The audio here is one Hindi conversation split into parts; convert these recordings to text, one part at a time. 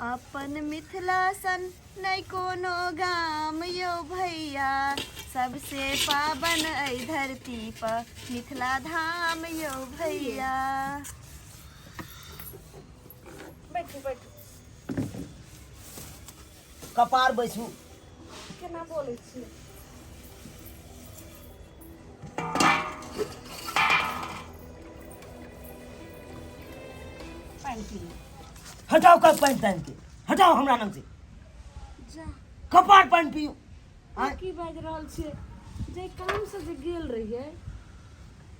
अपन मिथिला सन नहीं कोनो गाम यो भैया, सबसे पावन ऐ धरती पर मिथिला धाम यो भैया। बैठू बैठू कपार बैसू केना बोलै छी। पानी पी ली। हटाओ कप पानी तान के हटाओ हमरा नाम से जा कपार पानी पियो। की बाजि रहल छियै, जे काम से जे गेल रहियै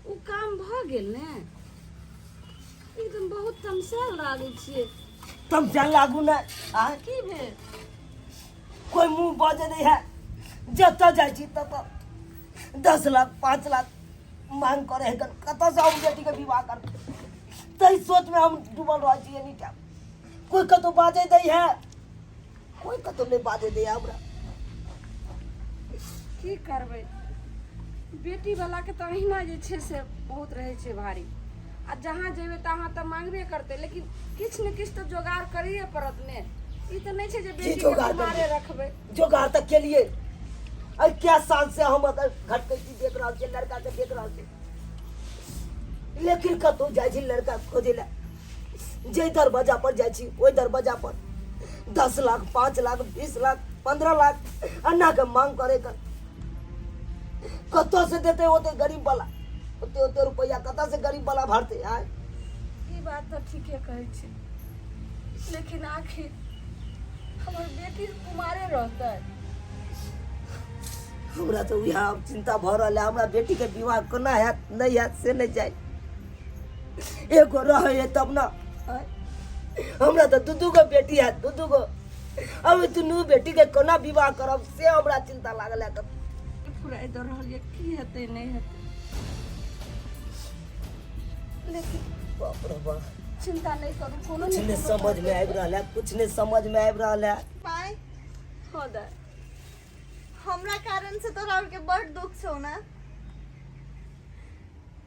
उ काम भ गेल ने। एकदम बहुत तमसाएल लागै छियै। तुम जान लागू ना आ की भेल? कोई मुंह बाजे नहीं है, जत जाय छी तत 10 लाख 5 लाख मांग करे है, कत से हम बेटी के विवाह कर तई सोच में हम डूबल रह छी। एनी टाइम कोई कतो बाजे दई है, कोई कतो नहीं बाजे दे हमरा। की करबै, बेटी वाला के तो अहिना जे छै से बहुत रहे छै भारी। आ जहाँ जेबै तहाँ तऽ मांगबे करतै, लेकिन किछ ने किछ तऽ जोगाड़ करिए पड़त ने। ई तऽ नहीं छै जे बेटी के कुमारे रखबै। जोगाड़ तक के लिए अरे क्या साल से हम अगर घटकटी देख रहा छे, लड़का के देख रहा छे, लेकिन कतो जाय छी लड़का खोजे ला। जे दरवाजा पर जाय छी ओई दरवाजा पर 10 लाख 5 लाख 20 लाख 15 लाख अन्ना के मांग करे कर। कतो से देते होते गरीब वाला, ओते रुपया कतो से गरीब वाला भरते आय। ई बात तो ठीके कहै छी, लेकिन आखिर हमर बेटी कुमारे रहतै। हमरा तो यहाँ चिंता भ रहल है, हमरा बेटी के विवाह कोना हैत नहीं हैत से नहीं जाय। एगो रहे तब ना आय। हमरा तो दू गो बेटी है, दू गो। अब दुनू बेटी के कोना विवाह करब से हमरा चिंता लागल है। तब फुराई दऽ रहल ये, की हेतै नहीं हेतै, लेकिन बाप रे बाप, चिंता नहीं करू। कोनो कुछ नहीं समझ में आबि रहल है, कुछ नहीं समझ में आबि रहल है। पाए हो दे। हमरा कारण से तो राहुल के बड़ दुख छौ ना।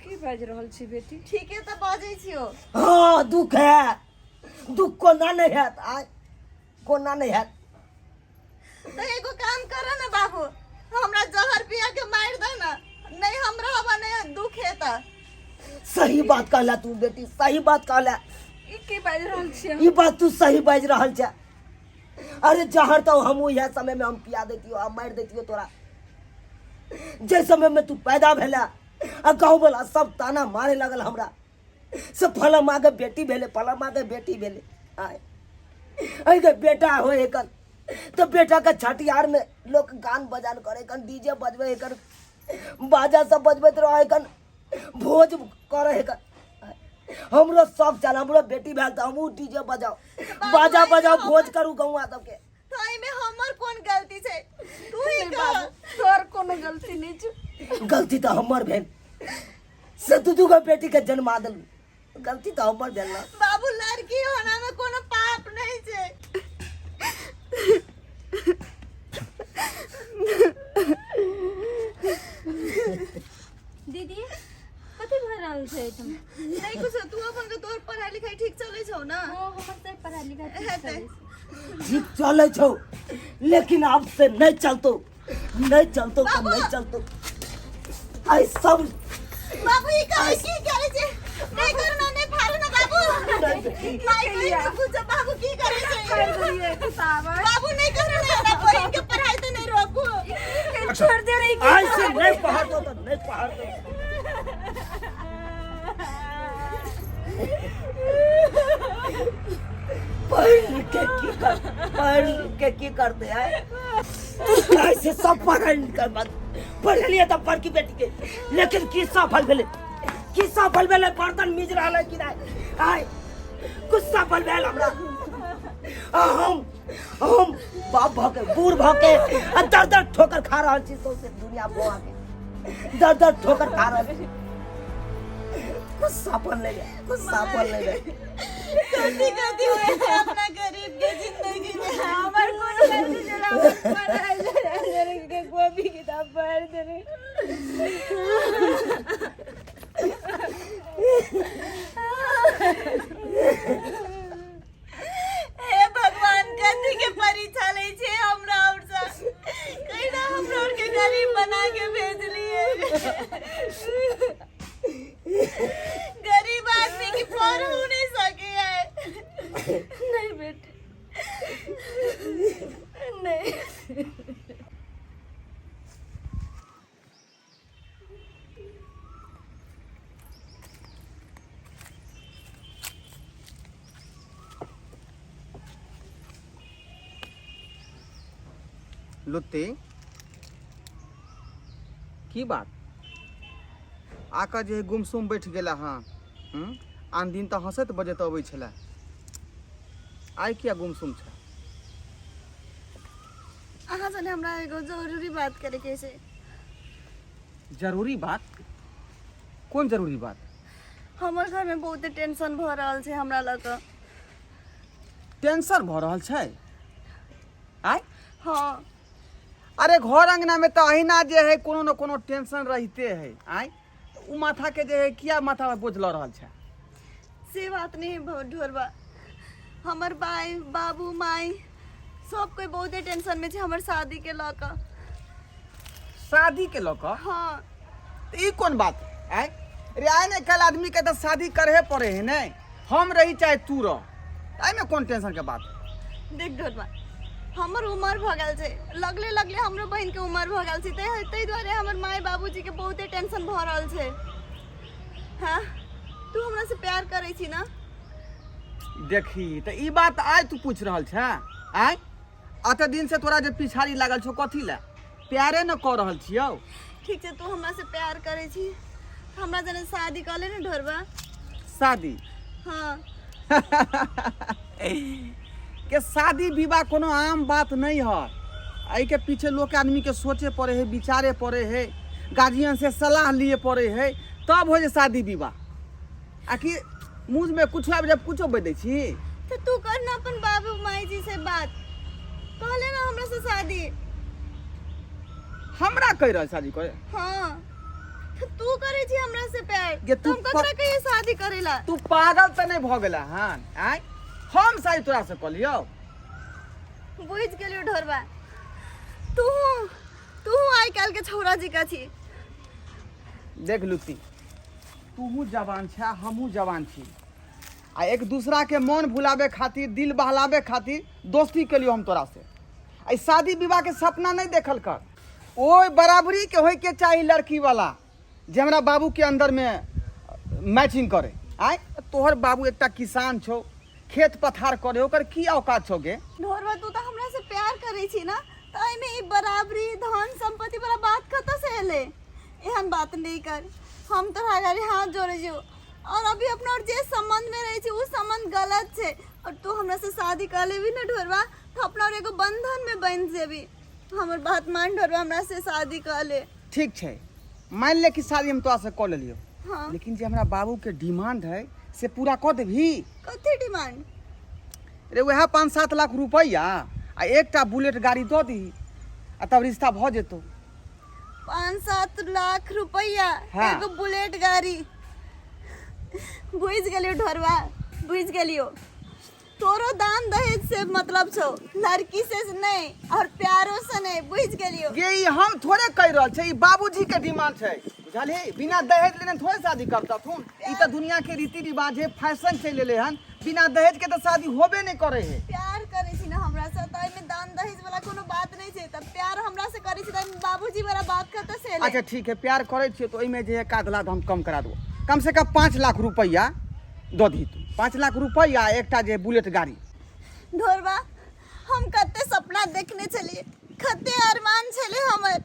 की बाजि रहल छी बेटी? ठीके तो बाजै छियो। हाँ दुख है, दुख कोना नहीं है आय, कोना नहीं है। तो एगो काम कर ना बाबू, हमरा जहर पिया के मार दे ना, नहीं हम रहबा नहीं दुख है त। सही बात कहला तू बेटी, सही बात कहला। ई की बाजि रहल छी? ई बात तू सही बाज रहल छ। अरे जहर तो हम यह समय में हम पिया देती हो, मार देती हो तोरा। जे समय में तू पैदा भेला आ गाँव वाला सब ताना मारे लगल हमरा, सब फला माँ के बेटी भेले, फला माँ के बेटी भेले। आय अरे बेटा हो एकन तो बेटा का छठियार में लोग गान बजान करे कन, डीजे बजबे कन, बाजा सब बजबत रहे कन, भोज करे कन। हमरो सब चल, हमरो बेटी भेल त हमहू डीजे बजाओ, बाजा बजाओ, भोज करू गौवा सबके। तो एमे हमर कोन गलती छै? तू ही कह। तोर कोनो गलती नहीं छै। गलती तो हमर भेल, से दू गो बेटी के जन्मा देलू, गलती तो हमर भेल ना। बाबू लड़की होना में कोनो पाप नहीं छै। दीदी कथी भऽ रहल छै तुम? नहीं कुछ, तू अपन के तोर पढ़ाई लिखाई ठीक चलै छौ ना? ओ हमर सब पढ़ाई लिखाई ठीक हेतै। चलै छै। ठीक चले छो, लेकिन अब से नहीं चलतो, नहीं चलतो तो नहीं चलतो। आई सब बाबू ई करे की करे छै? नहीं करू ना, नहीं फाड़ू ना बाबू। नहीं कुछ बाबू की करे छै? कर दिए किताब। बाबू नहीं करू ना, ना कोई के पढ़ाई तो नहीं रोकू। छोड़ दे रही आई से नहीं पढ़ दो तो नहीं पढ़ दो। पढ़ लिख के की करते हैं? ऐसे सब पढ़ लिए तब पढ़ की बेटी के, लेकिन की सफल भेले, की सफल भेले? बर्तन मिज रहा है कि नहीं आय, कुछ सफल भेल हमरा। हम बाप भके बूढ़ भके दर दर ठोकर खा रहा छी, सौंसे दुनिया भोआ के दर दर ठोकर खा रहा छी। कुछ सफल नहीं है, कुछ सफल नहीं है। कथी होए अपना गरीब के जिंदगी में? हमर कोनो गलती जरा पढ़ाई जरा के कॉपी किताब पढ़ दे रे। हे भगवान बेटे नहीं। लुत्ती की बात आका जे गुमसुम बैठ गेला हाँ आन दिन तो हंसत बजत अबै छला आइ किया गुमसुम छै अहाँ सने हमरा एगो जरूरी बात करे के छै। जरूरी बात कौन जरूरी बात हमर घर में बहुत टेंशन भ रहल छै हमरा लग कऽ। टेंशन भ रहल छै आइ हाँ अरे घर अंगना में तो अहिना जे है कोनो न कोनो टेंशन रहते है आइ उ माथा के जे है किया माथा में बोझ ल रहल छै से बात नहीं ढोरबा। हमर भाई बाबू माई सब कोई बहुते टेंशन में छै हमर शादी के लऽ कऽ। शादी के लऽ कऽ हाँ तो ई कोन बात आइ रे आइ ने कल आदमी के तो शादी करे पड़े है नहीं हम रही चाहे तू रह आई में कौन टेंशन के बात देख ढोरबा हमर उम्र भ गेल छै लगले लगले हमरो बहन के उम्र भ गेल छै तै दुआरे हमर माय बाबूजी के बहुते टेंशन भ रहल छै। हाँ तू हमरा से प्यार करै छी ना। देखी तो ई बात आइ तू पूछ रहल छै आइ अते दिन से तोरा जे पिछाड़ी लागल छौ कथी ला प्यारे न कर रहल छियौ। ठीक छै तू हमरा से प्यार करै छी हमरा जने शादी कर ले ना ढोरबा। शादी हाँ के शादी विवाह कोनो आम बात नहीं है आई के पीछे लोग के आदमी के सोचे पड़े है विचारे पड़े है गार्जियन से सलाह लिए पड़े है तब हो जे शादी विवाह आखिर मुझ में कुछ जब कुछो बदे छी तो तू कर ना अपन बाबू माई जी से बात कहले ना हमरा से शादी। हमरा कह रहा शादी करे हाँ तो तू करे छी हमरा से प्यार ये तू तुम ककरा कहिए शादी करेला। तू पागल तो नहीं भ गेला हां आइ हम शादी तोरा से कह लियो बुझ गेलियो ढोरबा तू तू आइ काल के छौरा जी का छी। देख लुत्ती तू जवान छे हमहू जवान छी आ एक दूसरा के मन भुलावे खातिर दिल बहलावे खातिर दोस्ती के लिए हम तोरा से आई शादी विवाह के सपना नहीं देखल कर ओए बराबरी के होय के चाहिए लड़की वाला जे हमरा बाबू के अंदर में मैचिंग करे आय तोहर बाबू एकटा किसान छौ खेत पथार करे ओकर की औकात छौ गे। ढोरबा तू तो हमरा से प्यार करे छी ना तो आई में ई बराबरी धन संपत्ति वाला बात कत से एले एहन बात नहीं कर हम तोरा घरे हाथ जोड़े जो और अभी अपना और जे संबंध में रहे छी उ संबंध गलत छे और तू हमरा से शादी कर लेबी ना ढोरबा तो अपना और एगो बंधन में बंध जेबी। हमर बात मान ढोरबा हमरा से शादी कर ले। ठीक छे मान ले कि शादी हम तोरा से कर लेलियो हाँ लेकिन जे हमरा बाबू के डिमांड है से पूरा कर देभी। कथी डिमांड रे वह 5-7 लाख रुपया आ एकटा बुलेट गाड़ी दो दी आ तब रिश्ता भ जेतो। 5-7 लाख रुपया हाँ। एगो बुलेट गाड़ी बुझ गेलियो ढोरबा बुझ गेलियो तोरो दान दहेज से मतलब छौ लड़की से नहीं और प्यारो से नहीं बुझ गेलियो। ये ई हम थोड़े कह रहल छै ई बाबूजी के डिमांड छै बुझाली बिना दहेज लेने थोड़े शादी करता थून ई तो दुनिया के रीति रिवाज है फैशन चल ले हन बिना दहेज के तो शादी होबे नहीं करे है। प्यार करे छी ना हमरा से त में दान दहेज वाला कोनो बात नहीं छै त प्यार हमरा से करे छी त बाबूजी वाला बात कत से एले। अच्छा ठीक है प्यार करे छियो तो ओइमे जे है कादला हम कम करा दो कम से कम 5 लाख रुपया दो दी तू 5 लाख रुपया एकटा जे बुलेट गाड़ी। ढोरबा हम कते सपना देखने चलिए कते अरमान छले हमर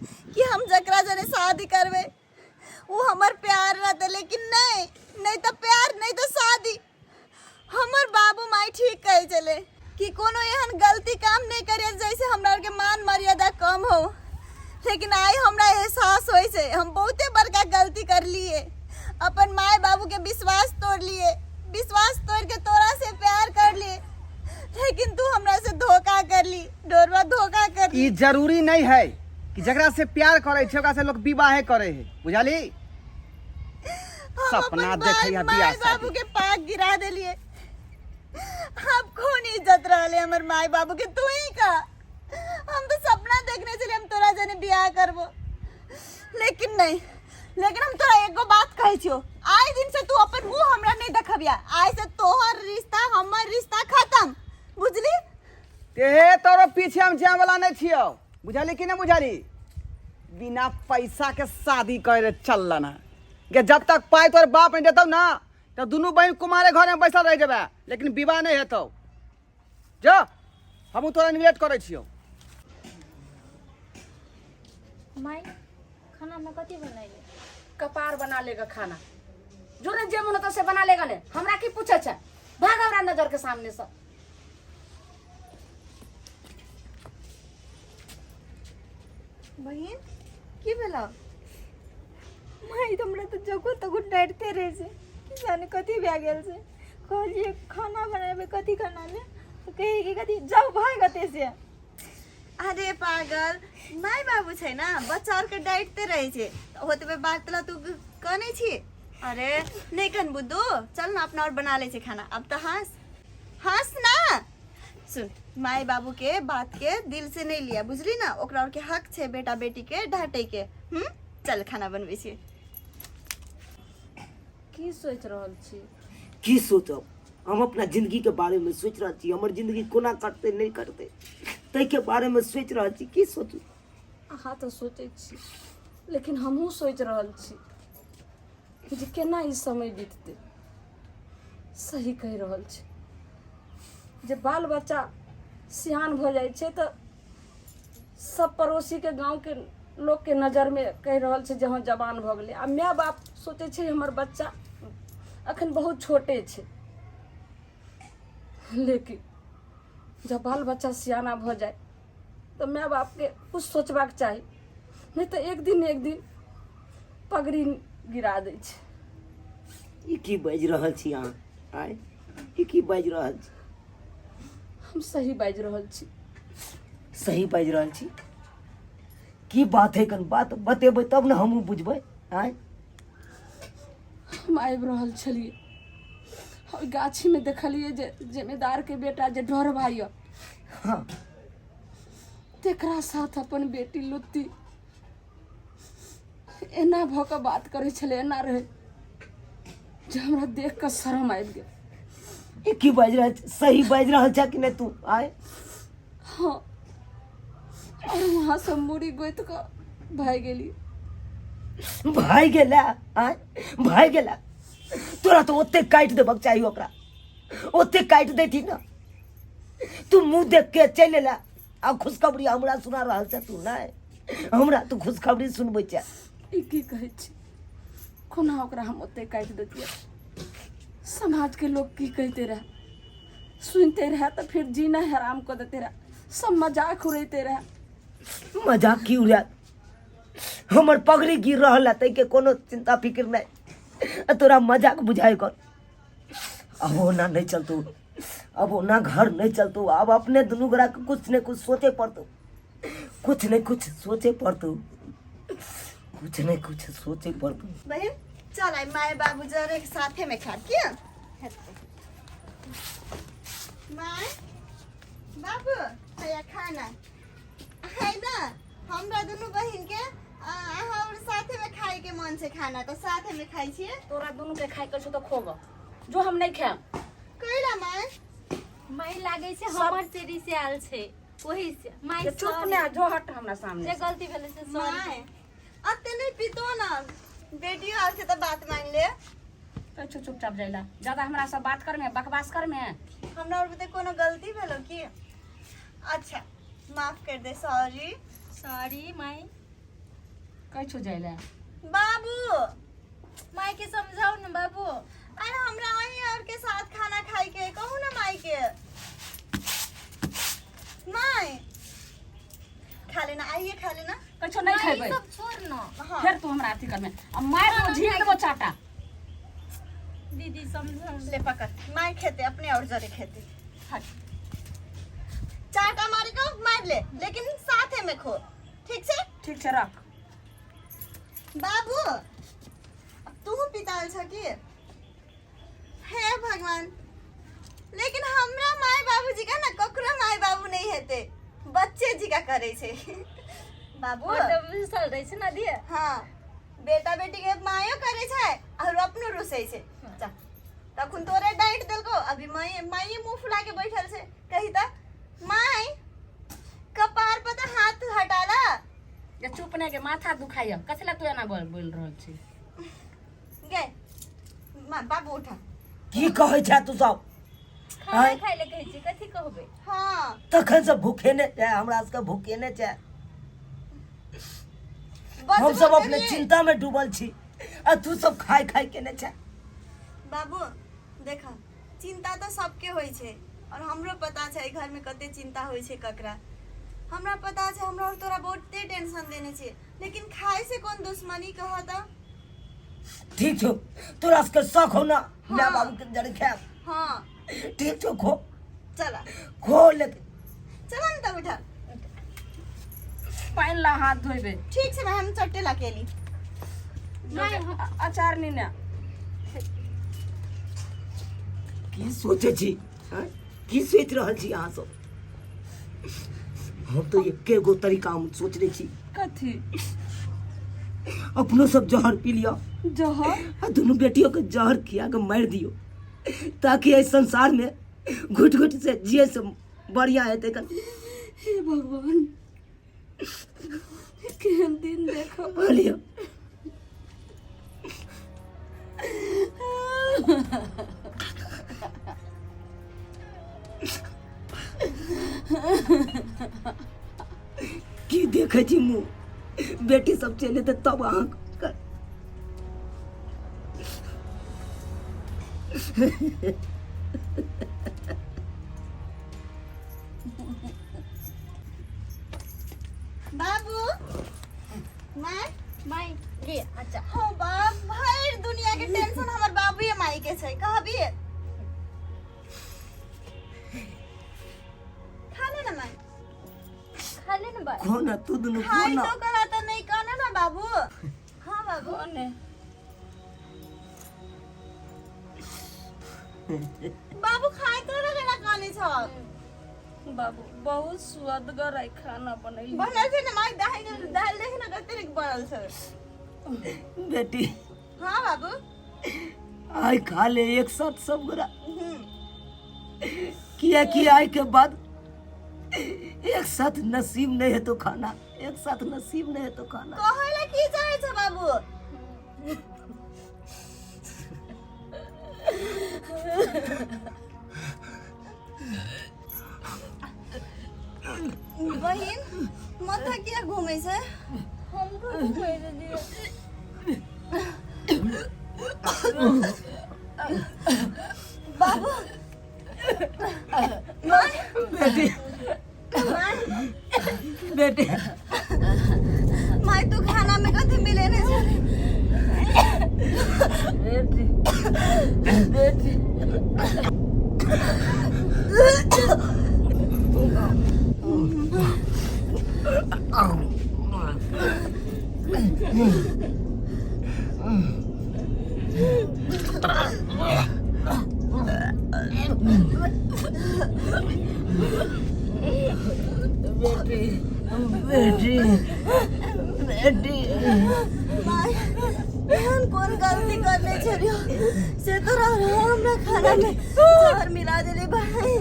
कि हम जकरा जने शादी करबे वो हमर प्यार रहते लेकिन नहीं तो प्यार नहीं तो शादी। हमर बाबू माई ठीक कहे चले कि कोनो एहन गलती काम नहीं करे जैसे हमरा के मान मर्यादा कम हो लेकिन आई हमरा एहसास होई से हम बहुते बड़का गलती कर लिए अपन माए बाबू के विश्वास तोड़ लिए विश्वास तोड़ के तोरा से प्यार कर लिए लेकिन तू हमरा से धोखा कर ली ढोरबा धोखा कर ली। ई जरूरी नहीं है कि जकरा से प्यार करे छै ओकरा से लोग विवाह करे है बुझाली सपना देखैया बियाह बाबू के पाक गिरा देलिए अब कौन इज्जत रहले हमर माय बाबू के तू ही का हम तो सपना देखने चले हम तोरा जने बियाह करबो लेकिन नहीं लेकिन हम तोरा एगो बात कहै छियो आइ दिन से तू अपन मुंह हमरा नहीं देखबिया आइ से तोहर रिश्ता हमर रिश्ता खत्म के तोरो पीछे हम जाए वाला नहीं छियो, बुझाली कि नहीं बुझाली? बिना पैसा के शादी करे चल ना कि जब तक पाई तोर बाप नहीं देतौ ना तो दोनों बहन कुमारे घर में बैसल रह जेबे, लेकिन विवाह नहीं हेतौ। जा हम तोरा निवेट करे छियो। माई खाना में कथी बनाइले? कपार बना लेगा खाना, जो ने जे मन तो से बना लेगा ने, हमरा की पूछे छे? भाग हमरा नजर के सामने से। बहन की भेलो? माई तो हमरा तो जगो तगो डरते रहे से कि जाने कथी भए गेल से। कहलिए खाना बनाबे कथी खाना में तो कहे कि कथी जाओ भाग अते से। अरे पागल, माई बाबू छै ना, बच्चा और के डांटते रहे छे होतबे बात तला तू कने छी। अरे नहीं कन बुद्धू, चल ना अपना और बना ले छे खाना। अब तो हंस ना। सुन, माई बाबू के बात के दिल से नहीं लिया, बुझली ना? ओकरा और के हक छे बेटा बेटी के डांटे के। चल खाना बनबै छी। की सोच रहल छी? की सोचब? हम अपना जिंदगी के बारे में सोच रहा छी, हमर जिंदगी कोना कटते नहीं कटते तै के बारे में सोच रहा छी। की सोचू? अहाँ तो सोचे छी, लेकिन हमहू सोच रहल छी जे केना ई समय बीतते। सही कह रहल छी, जे बाल बच्चा सियान भ जाए छे तो सब पड़ोसी के गांव के लोग के नजर में कह रहल छे जे हाँ जवान भ गेले। आ माय बाप सोचे छे हमर बच्चा अखन बहुत छोटे छे, लेकिन जब बाल बच्चा सियाना भ जाए तो माय बाप के कुछ सोचबाक चाही, नहीं तो एक दिन पगड़ी गिरा दै छे। ई की बाजि रहल छी अहाँ? आय ई की बाजि रहल छी? हम सही बाजि रहल छी। सही बाजि रहल छी? की बात है? कन बात बतेबै तब न हमहूँ बुझबै। आय हम आबि रहल छलिए, ओहि गाछी में देखलिए जे जमींदार के बेटा जे डर भाई हाँ, तेकरा साथ अपन बेटी लुत्ती एना भ के बात करे छले, एना रहे जे हमरा देख के शर्म आबि गेल। ई की बाजि रहल छी? सही बाजि रहल छ कि नहीं तू? आय हाँ, और वहां से मुड़ी गोइत के भाग गेली। भाई गेला? आय भाई गेला? तोरा तो ओते काटि देबक चाही, ओकरा ओते काटि देती ना। तू मुंह देख के चल एला आ खुशखबरी हमरा सुना रहल छ तू? नहीं, हमरा तू खुशखबरी सुनबै छ। ई की कहै छी? कोना ओकरा हम ओते काटि देतिए? समाज के लोग की कहते रहे, सुनते रहे तो फिर जीना हराम कर देते रहे, सब मजाक उड़ाते रहे। मजाक की उड़ा? हमर पगड़ी गिर रहल है, तै के कोनो चिंता फिक्र नहीं। तोरा मजाक बुझाई कर। अब ओना नहीं चलतू, अब ओना घर नहीं चलतू। अब अपने दुनू गोरा के कुछ न कुछ सोचे पड़तू, कुछ न कुछ सोचे पड़तू, कुछ न कुछ सोचे पड़तू। बहन चल आई माए बाबू जरे एक साथे में खा क्या? माए बाबू भैया खाना है ना? हमरा दोनों बहन के और साथे में खाए के मन से खाना तो साथे में खाई छिए। तोरा दोनों के खाए कर तो खोब, जो हम नहीं खाएम। कइला माए? माई लागे से हमर सेरी से आल छे, वही से माई जे चुप ने जो हट हमरा सामने जे से। गलती भेले से सॉरी। माए अते नहीं पीतो ना, बेटी आल से तो बात मान ले। तो चुपचाप जाइला, ज्यादा हमरा से बात कर में बकवास कर में। हमरा और बते कोनो गलती भेलो की? अच्छा माफ कर दे, सॉरी। Sorry my. कह छो जाइला बाबू माई के समझाओ ना बाबू। अरे हमरा आई और के साथ खाना खाई के कहू ना माई के। माई खा लेना, आइए खा लेना। कह छो नहीं माई खाइबे, सब छोड़ ना। हाँ फिर तू हमरा अथी कर में अब मार दो, झील देबो चाटा। दीदी समझाओ। ले पकड़, माई खेते अपने और जरे खेते। हट, चाटा मारी को मार ले, लेकिन साथे में खो, ठीक से? ठीक से रख। बाबू अब तू पिताल छ की? हे भगवान, लेकिन हमरा माय बाबूजी का ना ककरो माय बाबू नहीं हेते, बच्चे जी का करे छे। बाबू मतलब विसल रहे छे ना दिए। हाँ, बेटा बेटी के मायो करे छे और अपनो रुसै छे। जा तखन तोरे डाइट देलको, अभी माई मुंह फुला के बैठल छे। कही त माई अपने के माथा दुखाइए कसला तू एना बोल रहल छी गे बाबू उठा की कहै छै तू सब खाए खाए ले कहै छी कथी कहबे हाँ तखन से भूखे ने छै हमरा सबके भूखे ने छै हम सब अपने चिंता में डूबल छी आ तू सब खाय खाय के ने छै बाबू देखा चिंता तो सबके होई छे और हमरो पता छे घर में कते चिंता होई छे ककरा हमरा पता छे हमरा और तोरा बहुते टेंशन देने छे लेकिन खाए से कौन दुश्मनी कहा था ठीक छो तोरा सबके शौक हो ना हाँ। मैं बाबू के जड़ खाए हाँ ठीक छो खो चला खो लेके चला ना तब उठा पाइन ला हाथ धोइबे ठीक से मैं हम चट्टे ला के ली अचार नीने की सोचे छी हाँ? की सोच रहल छी अहाँ सब हम तो एके गो तरीका हम सोच रहे छी कथी अपनो सब जहर पी लिया जहर आ दोनों बेटियों के जहर खिया के मार दियो ताकि इस संसार में घुट घुट से जिए से बढ़िया हेतै कन हे भगवान केहन दिन देखो बोलियो की देखे छी मुँह बेटी सब चले तो तब अहाँ कर बाबू माय माई गे अच्छा हो बाप भाई दुनिया के टेंशन हमर बाबू ये माई के छै कहबी खाने ना माई खा ले ना बाई कौन है तू दोनों खाई कौन तो करा तो नहीं खाना ना बाबू हाँ बाबू कौन है बाबू खाए तो ना खाने छ बाबू बहुत स्वादगर है खाना बनैली बनल छै ना माई दाल देख ना कते नीक बनल छै बेटी हाँ बाबू आई खा ले एक साथ सब गोरा किया कि आई के बाद एक साथ नसीब नहीं है तो खाना एक साथ नसीब नहीं है तो खाना कहला की चाहे छ बाबू बहिन माथा किया घूमे छै हमको घुमाई दे दियो बाबू माय बेटी बेटी माय तू खाना में कथी मिले ने छै बेटी बेटी बेटी बेटी बेटी माय एहन कौन गलती करने छलियो से तोरा हमरा खाना में जहर मिला देले भाई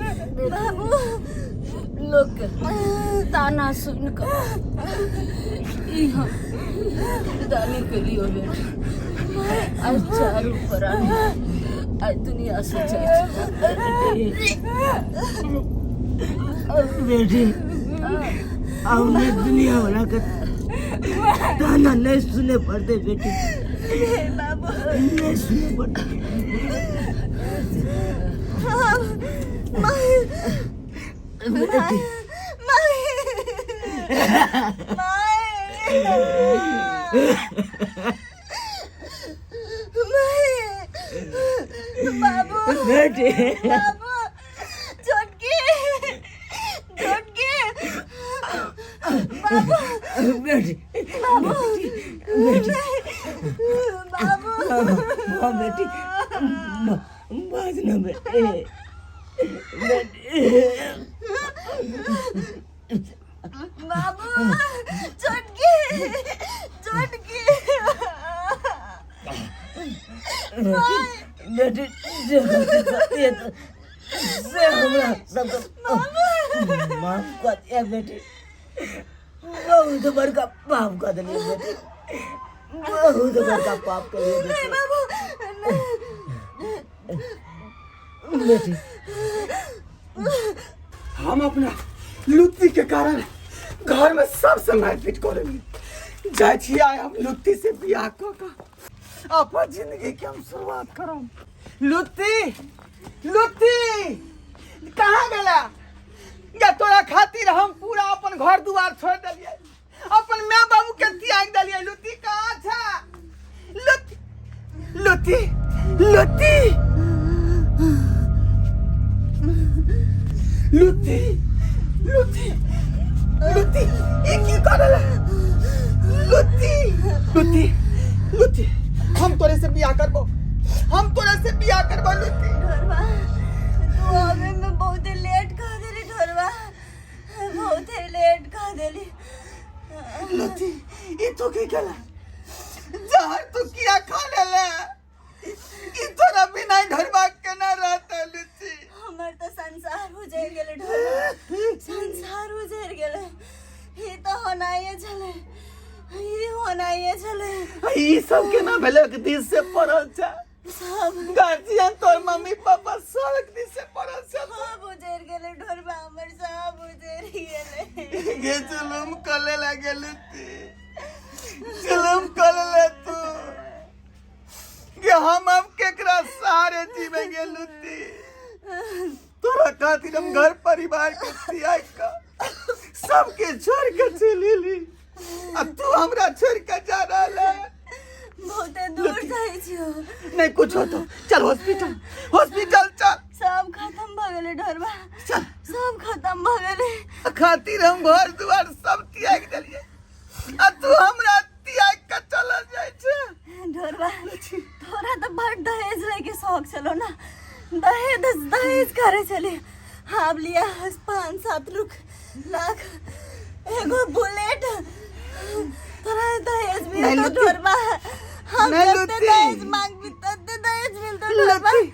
बाबू लोग के ताना सुन कर दाने के लिए बेटी आज चारू पर आज दुनिया से बेटी हमने दुनिया भरा कर ताना नहीं सुने पड़ते बेटी बाबू नहीं सुने पड़ते माय बेटी बाबू बेटी बाबू छोटकी बाबू बेटी बाबू बेटी बाबू हाँ बेटी बाजना बेटी बेटी बाबू छोटकी बेटी जो गलती करती है तो से हमरा सबको माफ कर दिया बेटी बहुत बड़का पाप कर दिलिए बेटी, बहुत बड़का पाप कर दिए नहीं बाबू बेटी। हम अपना लुत्ती के कारण घर में सबसे मारपीट करेंगे। जाय छियै आइ हम लुत्ती से बियाह कऽ कऽ अपन जिंदगी के हम शुरुआत करब। लुत्ती, लुत्ती कहाँ गेला? या तोरा खातिर हम पूरा अपन घर दुआर छोड़ देलिए, अपन माय बाबू के त्याग देलिए। लुत्ती कहाँ छै? लुत्ती, लुत्ती, लुत्ती, लुत्ती, लुत्ती, लुत्ती, ये की करल? लुत्ती, लुत्ती, लुत्ती, हम तोरे से बियाह करबो, हम तोरे से बियाह करबो। लुत्ती ढोरवा तू अबे में बहुत लेट कर देली ढोरवा, बहुत लेट कर देली। लुत्ती, ये तो की केला? जहर तू किया खा लेले, ई तोरा बिना घरवा केना रहते? लुत्ती हमर तो संसार उजड़ गेले ढोरवा, संसार उजड़ गेले। ही तो होनाइए छले, ही होनाइए छले। ई सब केना भेले? कि दिल से पड़ल छै सब गार्जियन, तोर मम्मी पापा सब एक दिल से पड़ल छै। सब उजड़ गेले ढोरवा, हमर सब उजड़ गेले। ये जुलुम कले लगे लुत्ती, जुलुम कले तू कि हम अब केकरा सहारे जीवेंगे। लुत्ती तोरा खातिर हम घर परिवार के त्याग का सबके छोड़ के चली ली, अब तू हमरा छोड़ के जा रहा है। बहुते दूर जाइ छियो, नहीं कुछ हो तो चल हॉस्पिटल, हॉस्पिटल चल। सब खत्म भ गेले ढोरवा, चल सब खत्म भ गेले। खातिर हम घर दुआर सब त्याग देलिए, आ तू हमरा त्याग के चल जाय छै। ढोरवा तोरा तो बड़ दहेज लेके शौक चलो ना, दहेज दहेज करे चले। हम लिया 5-7 लाख एगो बुलेट, तोरा दहेज नहीं मिलतो लुत्ती, ढोरवा। हम नहीं जते लुत्ती। दहेज मांग भी तते दहेज मिलतो ढोरवा। लुत्ती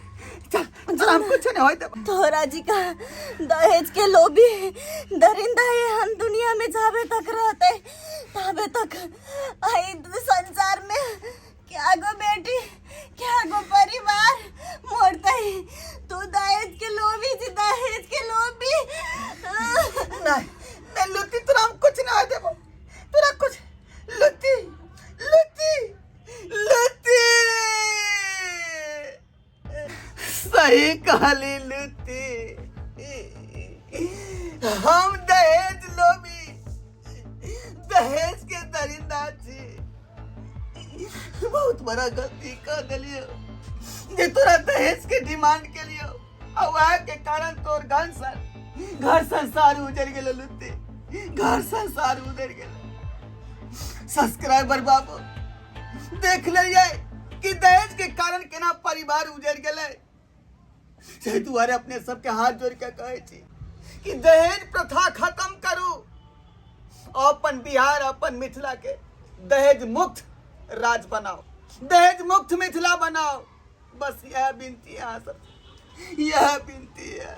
चल चल, हम कुछ नहीं होय देब। तोरा जी का दहेज के लोभी दरिंदा ये हम दुनिया में जाबे तक रहते, तबे तक आई संसार में क्या गो बेटी, क्या गो परिवार मोरते ही। तू दहेज के लोभी जी, दहेज के लोभी। नहीं नहीं लुत्ती, तोरा हम कुछ नहीं होय देब, तोरा कुछ। लुत्ती, लुत्ती, लुत्ती सही कहली लुत्ती, हम दहेज लोभी, दहेज के दरिंदा छी। बहुत बड़ा गलती कर दिलियो जे तोरा दहेज के डिमांड के लिए, और वह के कारण तोर घर संसार उजड़ गेल। लुत्ती घर संसार उजड़ गेल। सब्सक्राइबर बाबू देख लिये कि दहेज के कारण केना परिवार उजड़ गेले। से दुआरे अपने सबके हाथ जोड़ के कहे छी कि दहेज प्रथा खत्म करू, अपन बिहार अपन मिथिला के दहेज मुक्त राज बनाओ, दहेज मुक्त मिथिला बनाओ। बस यह विनती है, यह विनती है।